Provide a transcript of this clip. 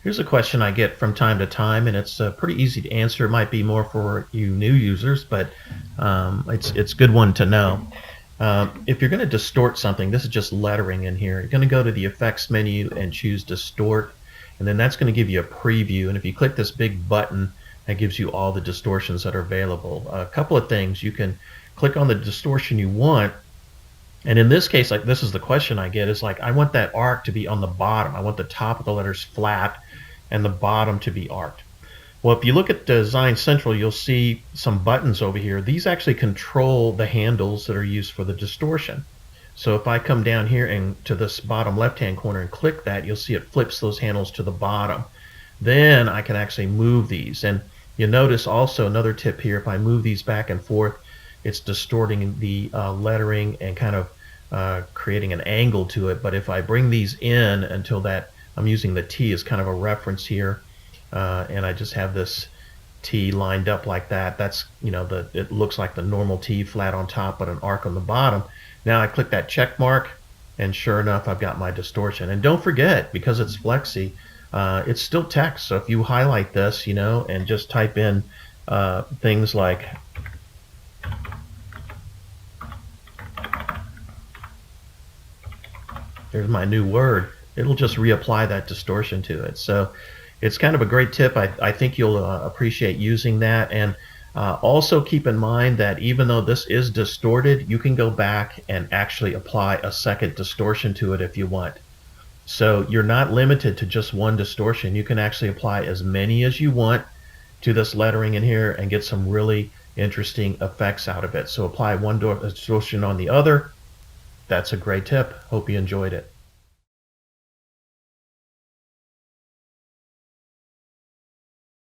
Here's a question I get from time to time, and it's pretty easy to answer. It might be more for you new users, but it's a good one to know. If you're going to distort something, this is just lettering in here. You're going to go to the effects menu and choose distort, and then that's going to give you a preview. And if you click this big button, that gives you all the distortions that are available. A couple of things: you can click on the distortion you want. And in this case, like this is the question I get, is like, I want that arc to be on the bottom. I want the top of the letters flat and the bottom to be arced. Well, if you look at Design Central, you'll see some buttons over here. These actually control the handles that are used for the distortion. So if I come down here and to this bottom left-hand corner and click that, you'll see it flips those handles to the bottom. Then I can actually move these. And you'll notice also another tip here, if I move these back and forth, it's distorting the lettering and kind of creating an angle to it. But if I bring these in until that, I'm using the T as kind of a reference here, and I just have this T lined up like that. That's, you know, it looks like the normal T flat on top but an arc on the bottom. Now I click that check mark, and sure enough, I've got my distortion. And don't forget, because it's Flexi, it's still text. So if you highlight this, you know, and just type in things like there's my new word, it'll just reapply that distortion to it. So it's kind of a great tip. I think you'll appreciate using that. And also keep in mind that even though this is distorted, you can go back and actually apply a second distortion to it if you want. So you're not limited to just one distortion. You can actually apply as many as you want to this lettering in here and get some really interesting effects out of it. So apply one distortion on the other. That's a great tip. Hope you enjoyed it.